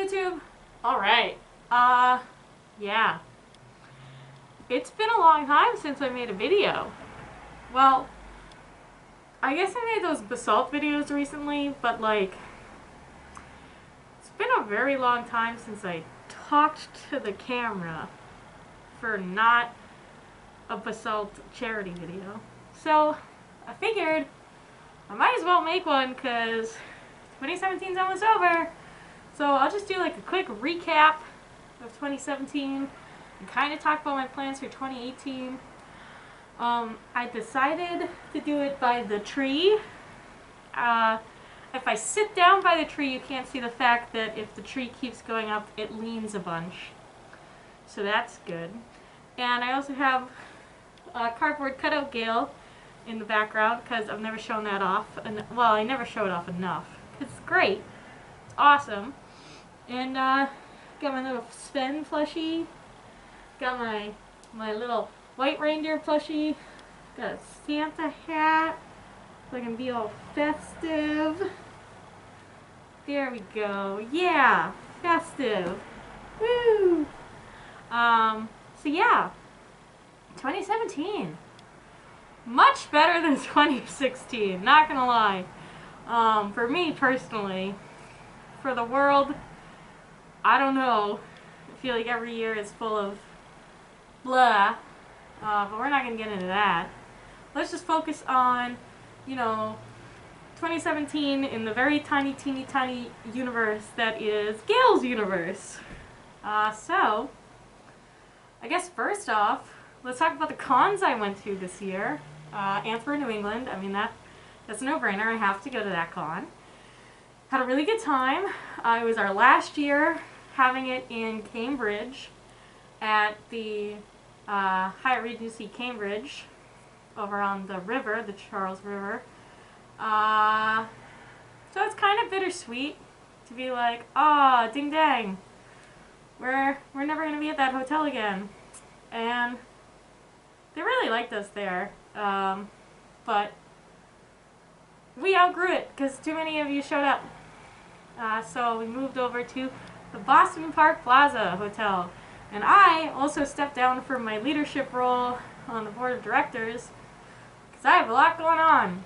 YouTube? Alright. Yeah. It's been a long time since I made a video. Well, I guess I made those basalt videos recently, but like, it's been a very long time since I talked to the camera for not a basalt charity video. So, I figured I might as well make one because 2017's almost over. So I'll just do like a quick recap of 2017 and kind of talk about my plans for 2018. I decided to do it by the tree. If I sit down by the tree, you can't see the fact that if the tree keeps going up, it leans a bunch. So that's good. And I also have a cardboard cutout Gale in the background because I've never shown that off. Well, I never show it off enough. It's great. It's awesome. And got my little Sven plushie. Got my little white reindeer plushie. Got a Santa hat. So I can be all festive. There we go. Yeah, festive. Woo! So yeah, 2017. Much better than 2016, not gonna lie. For me personally. For the world, I don't know. I feel like every year is full of blah. But we're not gonna get into that. Let's just focus on, 2017 in the very tiny, teeny, tiny universe that is Gale's universe. So, I guess first off, let's talk about the cons I went to this year. Anthrocon, New England. I mean, that's a no-brainer. I have to go to that con. Had a really good time. It was our last year having it in Cambridge at the Hyatt Regency Cambridge over on the river, the Charles River. So it's kind of bittersweet to be like, ding dang, we're never going to be at that hotel again. And they really liked us there, but we outgrew it because too many of you showed up. So we moved over to the Boston Park Plaza Hotel. And I also stepped down from my leadership role on the board of directors because I have a lot going on.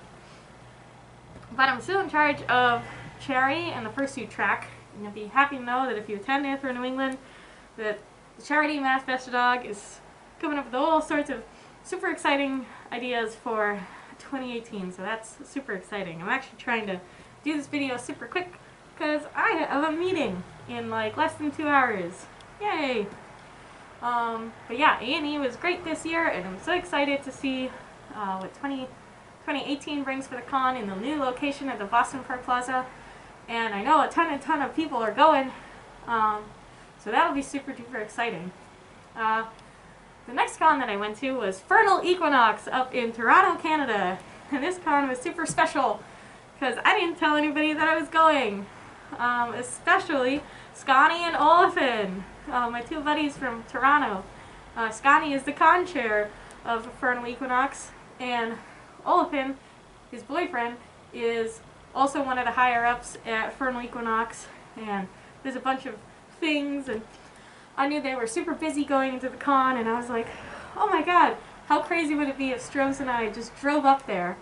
But I'm still in charge of charity and the Fursuit track. And you'll be happy to know that if you attend Anthrocon, New England, that the charity Manifest Dog is coming up with all sorts of super exciting ideas for 2018. So that's super exciting. I'm actually trying to do this video super quick because I have a meeting in like less than 2 hours. Yay! But yeah, A&E was great this year, and I'm so excited to see what 2018 brings for the con in the new location at the Boston Park Plaza. And I know a ton of people are going, so that'll be super duper exciting. The next con that I went to was Equinox up in Toronto, Canada. And this con was super special because I didn't tell anybody that I was going. Especially Scotty and Olafin, my two buddies from Toronto. Scotty is the con chair of Equinox, and Olafin, his boyfriend, is also one of the higher-ups at Equinox, and there's a bunch of things, and I knew they were super busy going into the con, and I was like, oh my god, how crazy would it be if Strohs and I just drove up there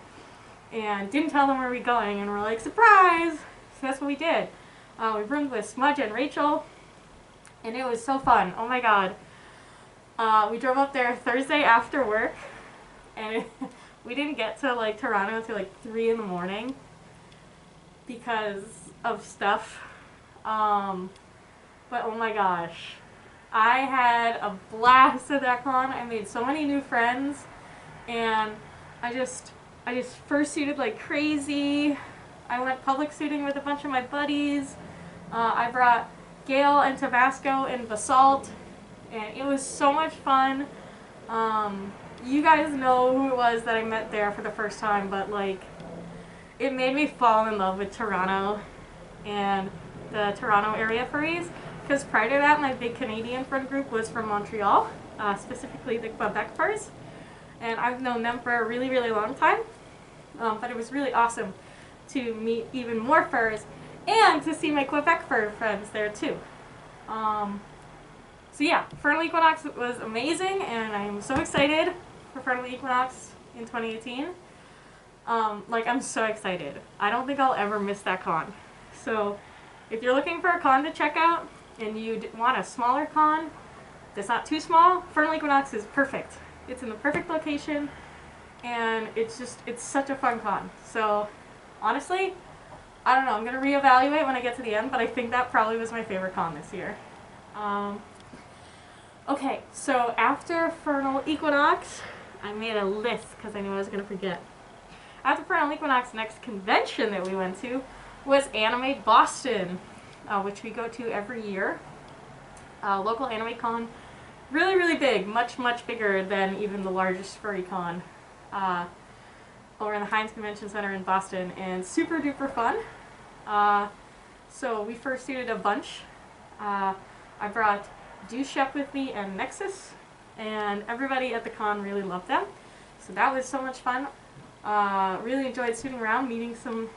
and didn't tell them where we were going, and we're like, surprise! So that's what we did. We roomed with Smudge and Rachel, and it was so fun. Oh my god. We drove up there Thursday after work, and we didn't get to like Toronto until like 3 in the morning because of stuff. But oh my gosh. I had a blast at that con. I made so many new friends, and I just fursuited like crazy. I went public suiting with a bunch of my buddies. I brought Gale and Tabasco and Basalt, and it was so much fun. You guys know who it was that I met there for the first time, but like, it made me fall in love with Toronto and the Toronto area furries. Because prior to that, my big Canadian friend group was from Montreal, specifically the Quebec furs, and I've known them for a really long time. But it was really awesome to meet even more furs and to see my Quebec fur friends there too. So yeah, Fernal Equinox was amazing, and I'm so excited for Fernal Equinox in 2018. Like, I'm so excited. I don't think I'll ever miss that con. So if you're looking for a con to check out and you want a smaller con that's not too small, Fernal Equinox is perfect. It's in the perfect location, and it's such a fun con. So honestly, I don't know, I'm going to reevaluate when I get to the end, but I think that probably was my favorite con this year. Okay, so after Fernal Equinox, I made a list because I knew I was going to forget. After Fernal Equinox, next convention that we went to was Anime Boston, which we go to every year. Local anime con. Really, really big. Much, much bigger than even the largest furry con. Over in the Heinz Convention Center in Boston, and super duper fun. So we fursuited a bunch. I brought Dushep with me and Nexus, and everybody at the con really loved them. So that was so much fun. Really enjoyed suiting around, meeting some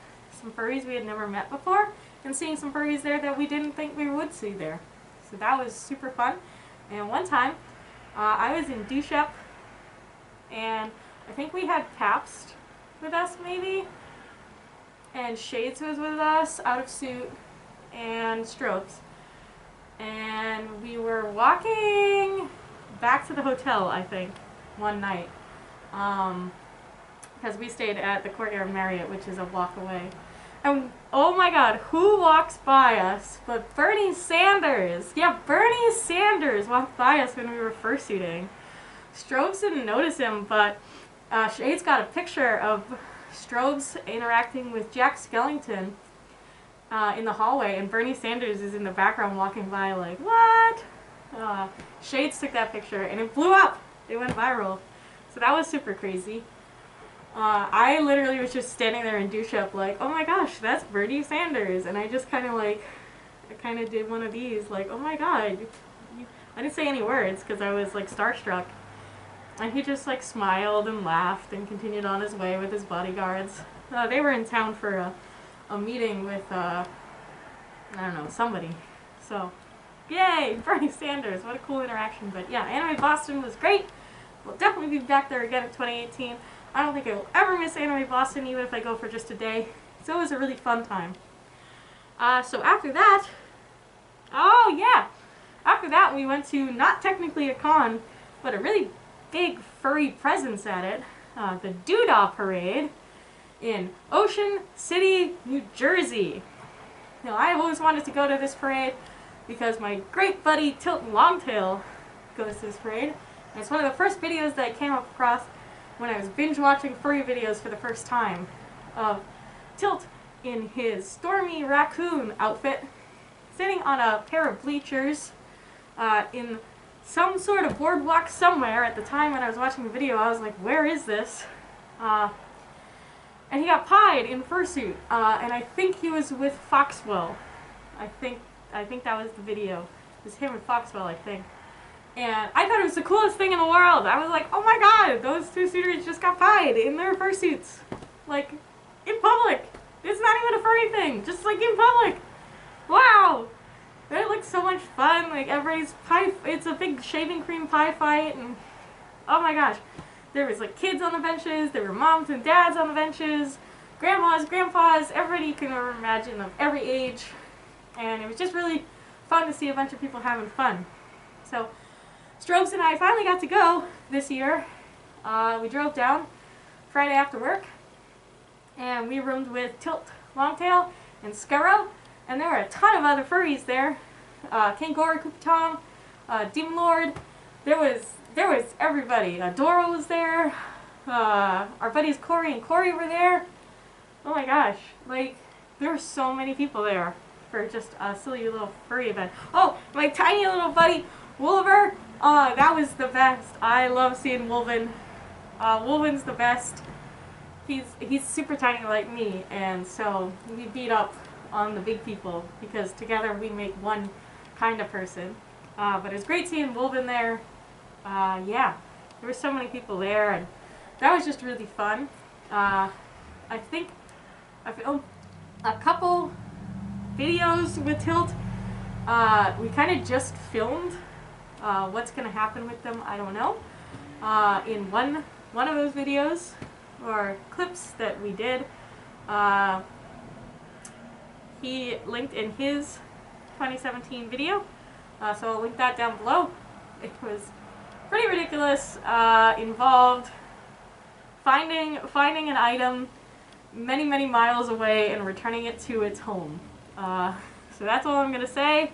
furries we had never met before, and seeing some furries there that we didn't think we would see there. So that was super fun. And one time, I was in Dushep, and I think we had Pabst with us maybe, and Shades was with us, out of suit, and Strokes. And we were walking back to the hotel, I think, one night. Because we stayed at the Courtyard Marriott, which is a block away. And oh my god, who walks by us but Bernie Sanders? Yeah, Bernie Sanders walked by us when we were fursuiting. Strobes didn't notice him, but Shades got a picture of Strobes interacting with Jack Skellington in the hallway, and Bernie Sanders is in the background walking by like, what? Shades took that picture, and it blew up. It went viral. So that was super crazy. I literally was just standing there in Dushep like, oh my gosh, that's Bernie Sanders. And I just kind of did one of these like, oh my god. I didn't say any words because I was like starstruck. And he just like smiled and laughed and continued on his way with his bodyguards. They were in town for a meeting with, I don't know, somebody. So, yay, Bernie Sanders. What a cool interaction. But yeah, Anime Boston was great. We'll definitely be back there again in 2018. I don't think I will ever miss Anime Boston, even if I go for just a day. It's always a really fun time. So after that, oh yeah, after that we went to, not technically a con, but a really big furry presence at it, the Doodah Parade in Ocean City, New Jersey. Now, I always wanted to go to this parade because my great buddy Tilt Longtail goes to this parade. And it's one of the first videos that I came across when I was binge watching furry videos for the first time, of Tilt in his Stormy Raccoon outfit, sitting on a pair of bleachers in some sort of boardwalk somewhere. At the time when I was watching the video, I was like, where is this? And he got pied in fursuit, and I think he was with Foxwell. I think that was the video. It was him and Foxwell, I think. And I thought it was the coolest thing in the world. I was like, oh my god, those two suitors just got pied in their fursuits. Like, in public. It's not even a furry thing, just like in public. Wow! It looks so much fun. Like, everybody's pie, it's a big shaving cream pie fight, and oh my gosh. There was like kids on the benches, there were moms and dads on the benches, grandmas, grandpas, everybody you can ever imagine of every age. And it was just really fun to see a bunch of people having fun. So, Strobes and I finally got to go this year. We drove down Friday after work, and we roomed with Tilt Longtail and Scurro, and there were a ton of other furries there. Kangora, Kupatong, Demon Lord. There was everybody. Dora was there. Our buddies Corey and Corey were there. Oh my gosh, like, there were so many people there for just a silly little furry event. Oh, my tiny little buddy Wolver. That was the best. I love seeing Wolven. Wolven's the best. He's super tiny like me, and so we beat up on the big people because together we make one kind of person. But it was great seeing Wolven there. Yeah, there were so many people there, and that was just really fun. I think I filmed a couple videos with Tilt. We kind of just filmed. What's going to happen with them, I don't know. In one of those videos, or clips that we did, he linked in his 2017 video, so I'll link that down below. It was pretty ridiculous. Involved finding an item many miles away and returning it to its home. So that's all I'm going to say.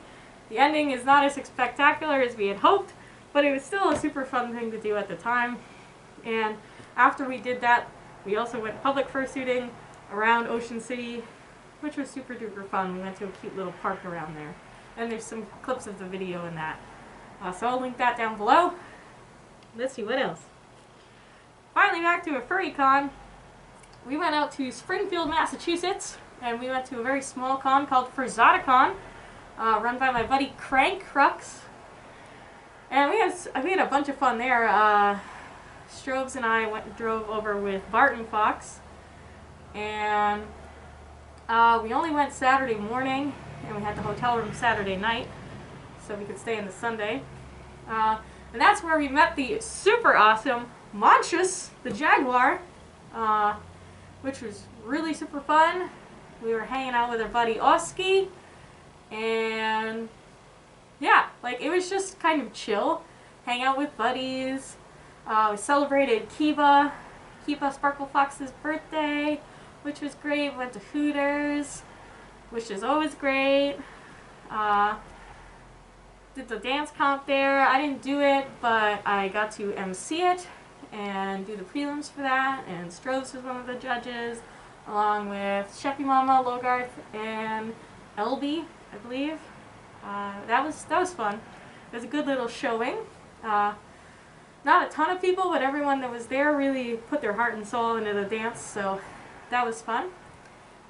The ending is not as spectacular as we had hoped, but it was still a super fun thing to do at the time. And after we did that, we also went public fursuiting around Ocean City, which was super duper fun. We went to a cute little park around there. And there's some clips of the video in that. So I'll link that down below. Let's see, what else? Finally back to a furry con. We went out to Springfield, Massachusetts, and we went to a very small con called FurZoticon, run by my buddy Crank Crux. And we had a bunch of fun there. Strobes and I drove over with Bart and Fox, and we only went Saturday morning, and we had the hotel room Saturday night, so we could stay in the Sunday. And that's where we met the super awesome Monstrous, the Jaguar, which was really super fun. We were hanging out with our buddy Oski, and yeah, like it was just kind of chill, hang out with buddies. We celebrated Kiba Sparkle Fox's birthday, which was great. We went to Hooters, which is always great. Did the dance comp there. I didn't do it, but I got to MC it and do the prelims for that, and Strobes was one of the judges, along with Sheppy Mama, Logarth, and Elby, I believe. That was fun. It was a good little showing. Not a ton of people, but everyone that was there really put their heart and soul into the dance, so that was fun.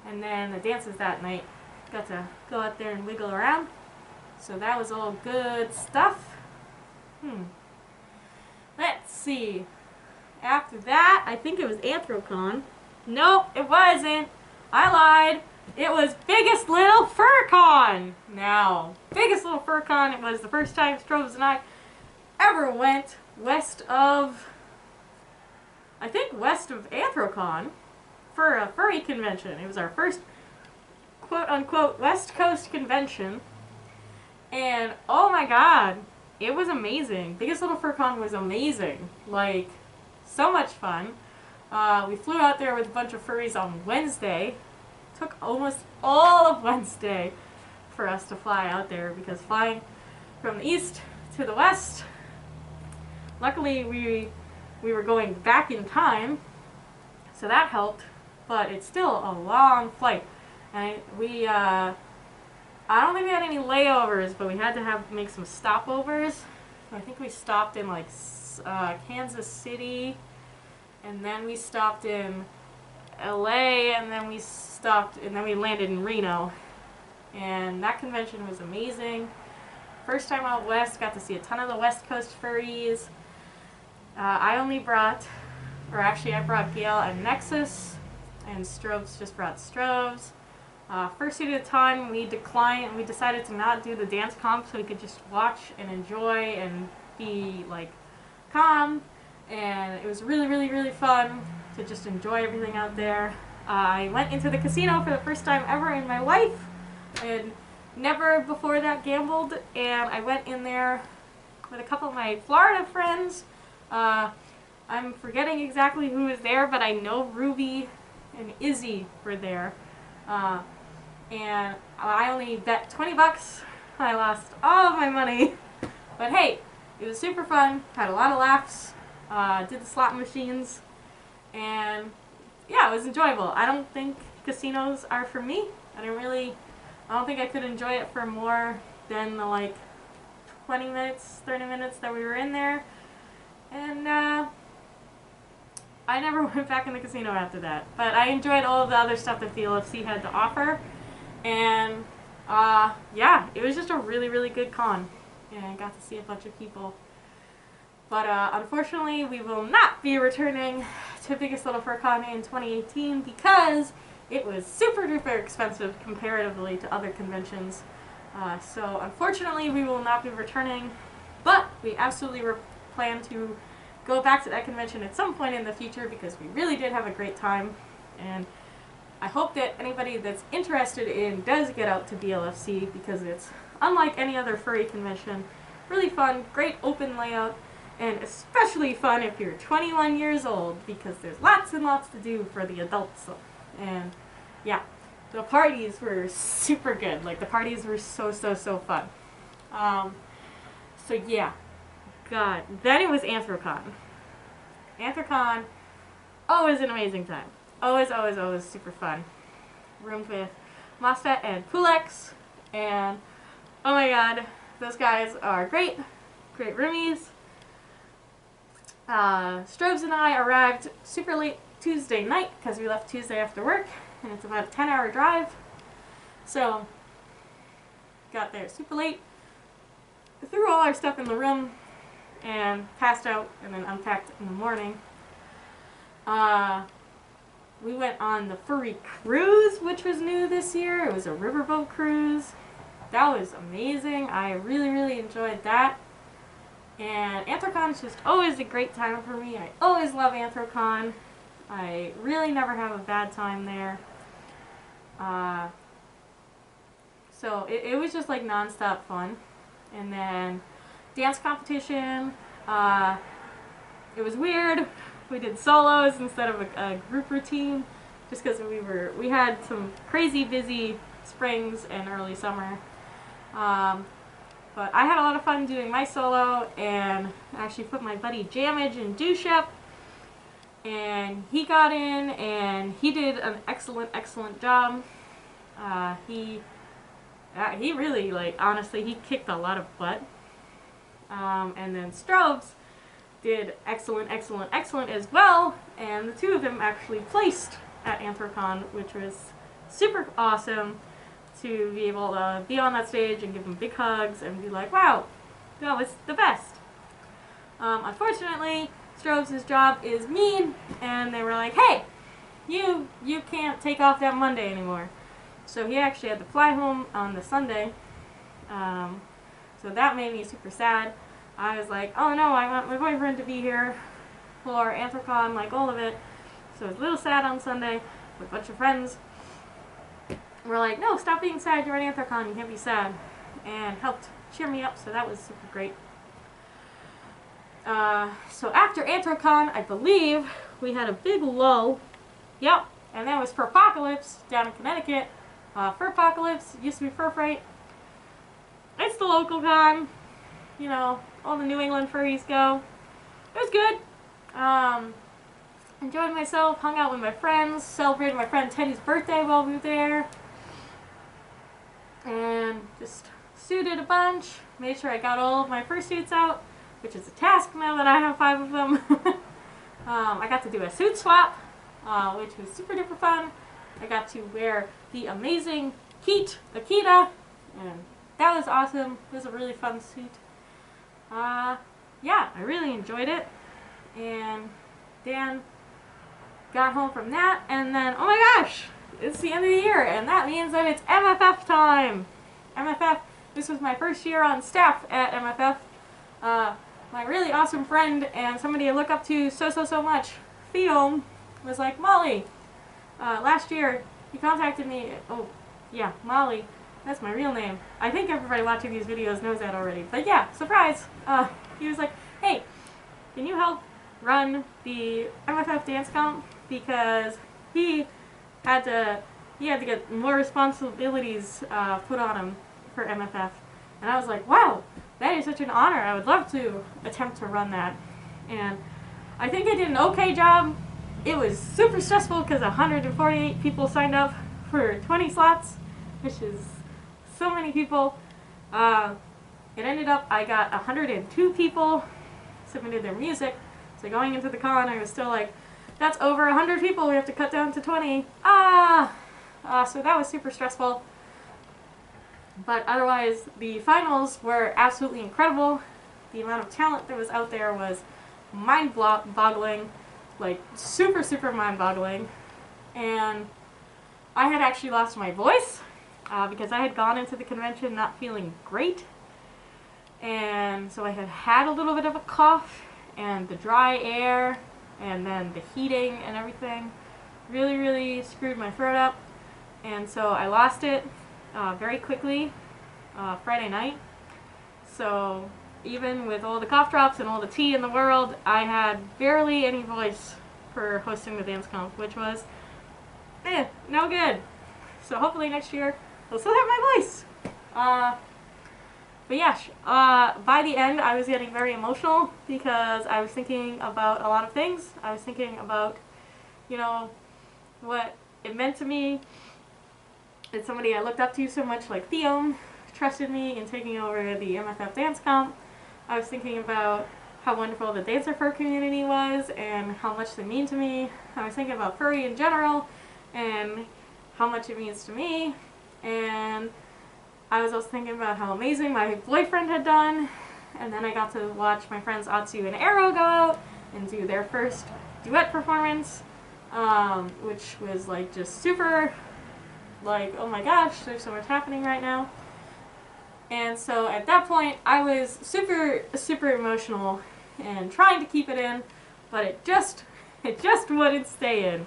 And then the dances that night, got to go out there and wiggle around, so that was all good stuff. Let's see. After that, I think it was Anthrocon. Nope, it wasn't. I lied. It was Biggest Little FurCon. Now, Biggest Little FurCon, it was the first time Strobes and I ever went west of Anthrocon for a furry convention. It was our first quote-unquote West Coast convention, and oh my god, it was amazing. Biggest Little FurCon was amazing. Like, so much fun. We flew out there with a bunch of furries on Wednesday. Took almost all of Wednesday for us to fly out there, because flying from the east to the west, luckily we were going back in time, so that helped, but it's still a long flight. And I don't think we had any layovers, but we had to make some stopovers. I think we stopped in like Kansas City, and then we stopped in LA, and then we landed in Reno. And that convention was amazing. First time out west, got to see a ton of the West Coast furries. I brought Gale and Nexus, and Strobes just brought Strobes. First suit at a time, we declined, and we decided to not do the dance comp so we could just watch and enjoy and be like calm. And it was really fun to just enjoy everything out there. I went into the casino for the first time ever in my life. I had never before that gambled, and I went in there with a couple of my Florida friends. I'm forgetting exactly who was there, but I know Ruby and Izzy were there. And I only bet 20 bucks. I lost all of my money. But hey, it was super fun. Had a lot of laughs. Did the slot machines. And yeah, it was enjoyable. I don't think casinos are for me. I don't think I could enjoy it for more than the like 20 minutes, 30 minutes that we were in there. And I never went back in the casino after that. But I enjoyed all of the other stuff that the LFC had to offer. And yeah, it was just a really good con. And I got to see a bunch of people. But unfortunately, we will not be returning to Biggest Little FurCon in 2018 because it was super duper expensive comparatively to other conventions. So unfortunately we will not be returning, but we absolutely plan to go back to that convention at some point in the future because we really did have a great time, and I hope that anybody that's interested in does get out to BLFC because it's unlike any other furry convention. Really fun, great open layout, and especially fun if you're 21 years old because there's lots and lots to do for the adults. And yeah, the parties were super good. Like, the parties were so fun. So yeah, God. Then it was Anthrocon. Anthrocon, always an amazing time. Always super fun. Roomed with Mosfet and Pulex, and oh my god, those guys are great. Great roomies. Strobes and I arrived super late Tuesday night because we left Tuesday after work, and it's about a 10-hour drive. So, got there super late, threw all our stuff in the room, and passed out, and then unpacked in the morning. We went on the furry cruise, which was new this year. It was a riverboat cruise. That was amazing. I really enjoyed that. And Anthrocon is just always a great time for me. I always love Anthrocon. I really never have a bad time there. So it was just like non-stop fun. And then dance competition. It was weird. We did solos instead of a group routine just because we had some crazy busy springs and early summer. But I had a lot of fun doing my solo, and actually put my buddy Jamage in douche up, and he got in and he did an excellent job. He really, like, honestly, he kicked a lot of butt. And then Strobes did excellent as well, and the two of them actually placed at Anthrocon, which was super awesome to be able to be on that stage and give them big hugs and be like, wow, that was the best. Unfortunately, Strobes' job is mean, and they were like, hey, you can't take off that Monday anymore. So he actually had to fly home on the Sunday. So that made me super sad. I was like, oh no, I want my boyfriend to be here for Anthrocon, like all of it. So I was a little sad on Sunday with a bunch of friends. We're like, no, stop being sad, you're at Anthrocon, you can't be sad. And helped cheer me up, so that was super great. So after Anthrocon, I believe, we had a big lull. Yep, and that was Furpocalypse down in Connecticut. Furpocalypse used to be Fur Fright. It's the local con. You know, all the New England furries go. It was good. Enjoyed myself, hung out with my friends, celebrated my friend Teddy's birthday while we were there. And just suited a bunch, made sure I got all of my fursuits out, which is a task now that I have 5 of them. I got to do a suit swap, which was super duper fun. I got to wear the amazing Akita, and that was awesome. It was a really fun suit. Yeah, I really enjoyed it. And Dan got home from that, and then, oh my gosh, it's the end of the year, and that means that it's MFF time. MFF, this was my first year on staff at MFF. My really awesome friend and somebody I look up to so much, Theo, was like, Molly, last year he contacted me. Oh, yeah, Molly, that's my real name. I think everybody watching these videos knows that already, but yeah, surprise. He was like, hey, can you help run the MFF dance comp? Because he had to get more responsibilities put on him for MFF. And I was like, wow, that is such an honor. I would love to attempt to run that. And I think I did an okay job. It was super stressful because 148 people signed up for 20 slots, which is so many people. It ended up, I got 102 people submitted their music. So going into the con, I was still like, that's over 100 people, we have to cut down to 20. So that was super stressful. But otherwise, the finals were absolutely incredible. The amount of talent that was out there was mind-boggling. Like, super mind-boggling. And I had actually lost my voice because I had gone into the convention not feeling great. And so I had a little bit of a cough, and the dry air and then the heating and everything really, really screwed my throat up. And so I lost it very quickly Friday night. So even with all the cough drops and all the tea in the world, I had barely any voice for hosting the dance comp, which was no good. So hopefully next year I'll still have my voice. But yeah, by the end I was getting very emotional because I was thinking about a lot of things. I was thinking about, you know, what it meant to me that somebody I looked up to so much, like Theo, trusted me in taking over the MFF dance comp. I was thinking about how wonderful the dancer fur community was and how much they mean to me. I was thinking about furry in general and how much it means to me. And I was also thinking about how amazing my boyfriend had done. And then I got to watch my friends Atsu and Arrow go out and do their first duet performance, which was like just super, like, oh my gosh, there's so much happening right now. And so at that point I was super, super emotional and trying to keep it in, but it just wouldn't stay in.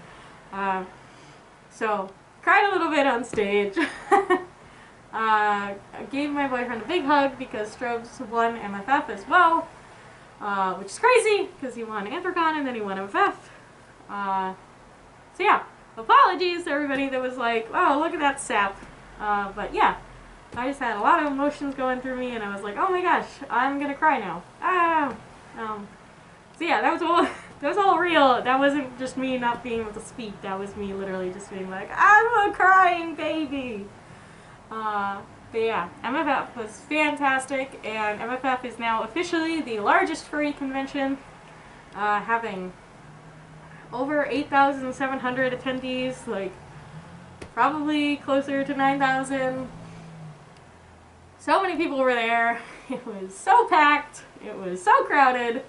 So cried a little bit on stage. I gave my boyfriend a big hug because Strobes won MFF as well, which is crazy because he won Anthrocon and then he won MFF. So yeah, apologies to everybody that was like, oh, look at that sap. But yeah, I just had a lot of emotions going through me and I was like, oh my gosh, I'm gonna cry now. So yeah, that was all real. That wasn't just me not being able to speak. That was me literally just being like, I'm a crying baby. But yeah, MFF was fantastic, and MFF is now officially the largest furry convention, having over 8,700 attendees, like probably closer to 9,000. So many people were there. It was so packed. It was so crowded.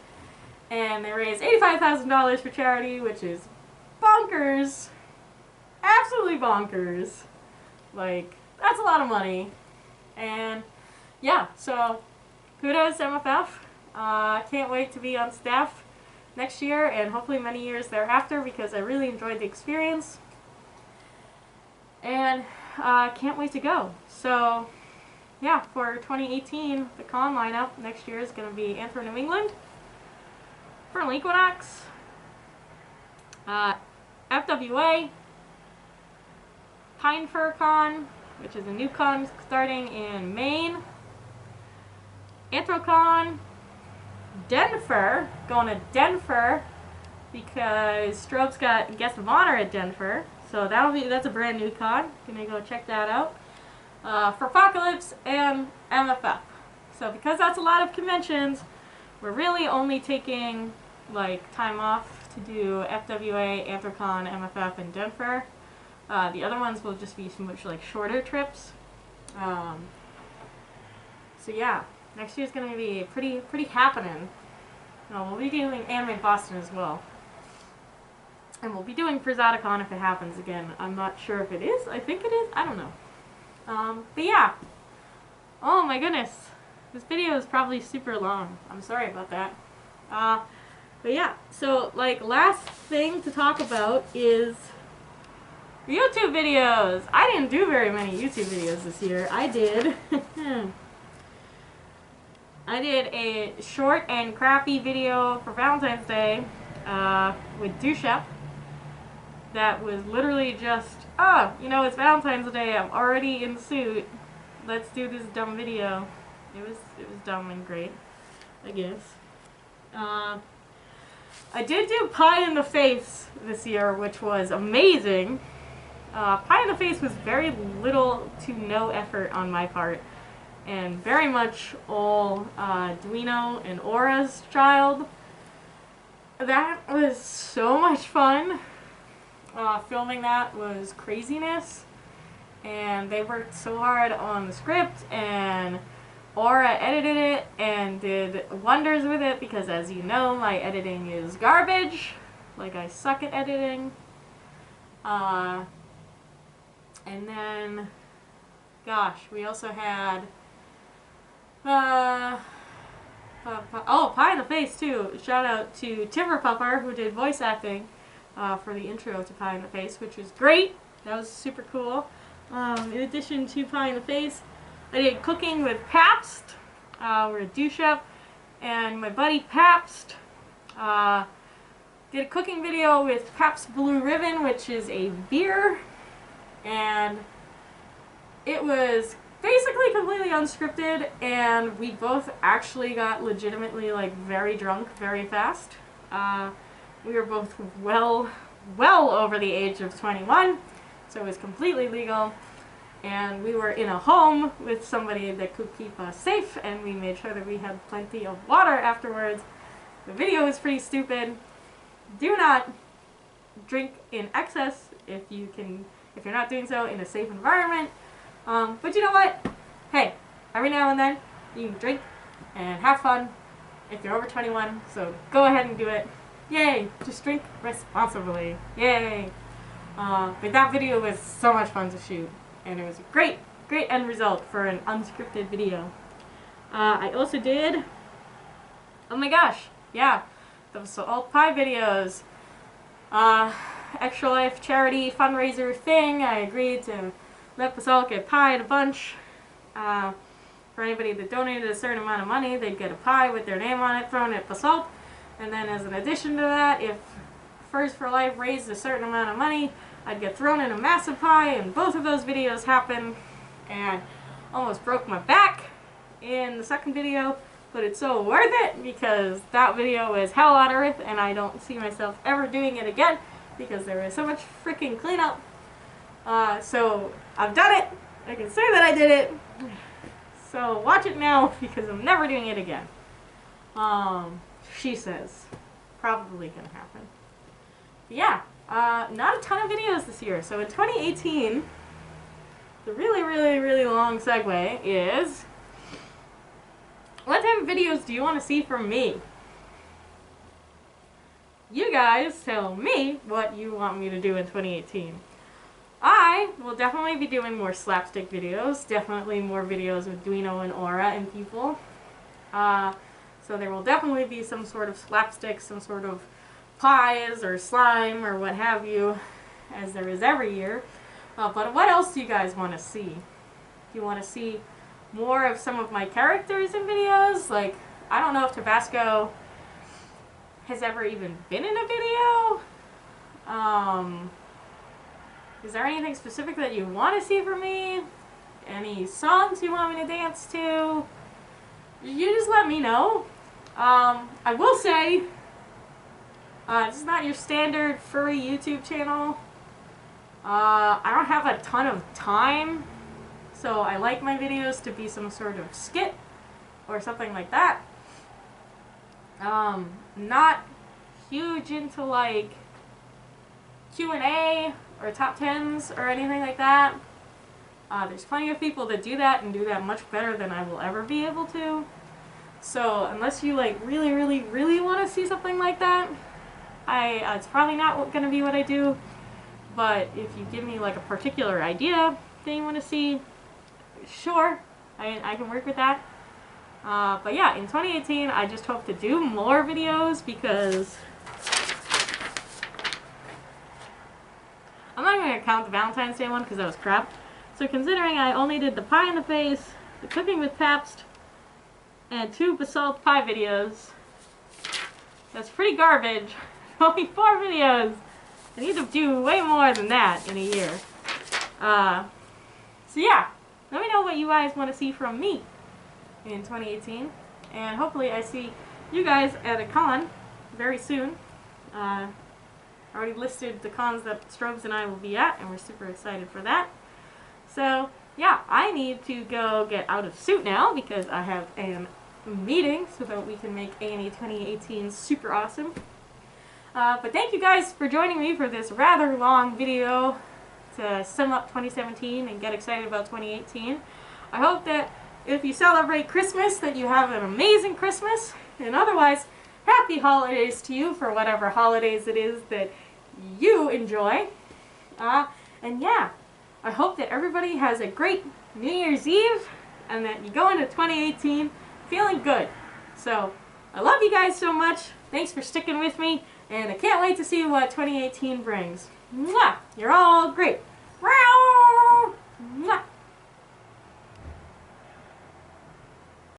And they raised $85,000 for charity, which is bonkers. Absolutely bonkers. Like, that's a lot of money. And yeah, so kudos to MFF. Can't wait to be on staff next year and hopefully many years thereafter because I really enjoyed the experience. And can't wait to go. So yeah, for 2018, the con lineup next year is going to be Anthro New England, for Equinox, FWA, Pine Fur Con, which is a new con starting in Maine, Anthrocon, Denver, going to Denver because Strobe's got guest of honor at Denver, so that's a brand new con. Gonna go check that out. For Apocalypse and MFF. So because that's a lot of conventions, we're really only taking like time off to do FWA, Anthrocon, MFF, and Denver. The other ones will just be much like shorter trips. So yeah, next year's gonna be pretty happening. No, we'll be doing Anime Boston as well. And we'll be doing Frizzatacon if it happens again. I'm not sure if it is. I think it is. I don't know. But yeah. Oh my goodness. This video is probably super long. I'm sorry about that. But yeah. So, like, last thing to talk about is YouTube videos. I didn't do very many YouTube videos this year. I did. I did a short and crappy video for Valentine's Day with Dushep. That was literally just, oh, you know, it's Valentine's Day, I'm already in the suit, let's do this dumb video. It was dumb and great, I guess. I did do Pie in the Face this year, which was amazing. Pie in the Face was very little to no effort on my part, and very much all Duino and Aura's child. That was so much fun. Filming that was craziness, and they worked so hard on the script, and Aura edited it and did wonders with it because, as you know, my editing is garbage. Like, I suck at editing. And then, gosh, we also had, oh, Pie in the Face too. Shout out to Timber Pupper, who did voice acting for the intro to Pie in the Face, which was great. That was super cool. In addition to Pie in the Face, I did cooking with Pabst. We're a do shop, and my buddy Pabst did a cooking video with Pabst Blue Ribbon, which is a beer, and it was basically completely unscripted, and we both actually got legitimately like very drunk very fast. We were both well over the age of 21, so it was completely legal, and we were in a home with somebody that could keep us safe, and we made sure that we had plenty of water afterwards. The video was pretty stupid. Do not drink in excess if you're not doing so in a safe environment. But you know what? Hey, every now and then you can drink and have fun if you're over 21, so go ahead and do it. Yay! Just drink responsibly. Yay! But that video was so much fun to shoot, and it was a great end result for an unscripted video. I also did, oh my gosh, yeah, the Basalt Pie videos. Extra Life charity fundraiser thing. I agreed to let Basalt get pie in a bunch. For anybody that donated a certain amount of money, they'd get a pie with their name on it thrown at Basalt. And then as an addition to that, if Furs for Life raised a certain amount of money, I'd get thrown in a massive pie, and both of those videos happened, and almost broke my back in the second video, but it's so worth it because that video is hell on earth, and I don't see myself ever doing it again because there was so much freaking cleanup. So I've done it. I can say that I did it. So watch it now because I'm never doing it again. She says. Probably gonna happen. But yeah, not a ton of videos this year. So in 2018, the really long segue is, what type of videos do you want to see from me? You guys tell me what you want me to do in 2018. I will definitely be doing more slapstick videos, definitely more videos with Duino and Aura and people. So there will definitely be some sort of slapstick, some sort of pies or slime or what have you, as there is every year. But what else do you guys want to see? Do you want to see more of some of my characters in videos? Like, I don't know if Tabasco has ever even been in a video. Is there anything specific that you want to see from me? Any songs you want me to dance to? You just let me know. I will say, this is not your standard furry YouTube channel. I don't have a ton of time, so I like my videos to be some sort of skit or something like that. Not huge into like Q&A or top 10s or anything like that. There's plenty of people that do that and do that much better than I will ever be able to. So unless you like really want to see something like that, it's probably not going to be what I do. But if you give me like a particular idea that you want to see, sure, I can work with that. But yeah, in 2018, I just hope to do more videos because I'm not going to count the Valentine's Day one because that was crap. So considering I only did the Pie in the Face, the Cooking with Pabst, and 2 Basalt Pie videos, that's pretty garbage. Only 4 videos. I need to do way more than that in a year. So yeah, let me know what you guys want to see from me in 2018. And hopefully I see you guys at a con very soon. I already listed the cons that Strobes and I will be at, and we're super excited for that. So yeah, I need to go get out of suit now because I have a meeting so that we can make A&E 2018 super awesome. But thank you guys for joining me for this rather long video to sum up 2017 and get excited about 2018. I hope that if you celebrate Christmas that you have an amazing Christmas, and otherwise happy holidays to you for whatever holidays it is that you enjoy. And yeah, I hope that everybody has a great New Year's Eve and that you go into 2018 feeling good. So, I love you guys so much. Thanks for sticking with me, and I can't wait to see what 2018 brings. Mwah! You're all great.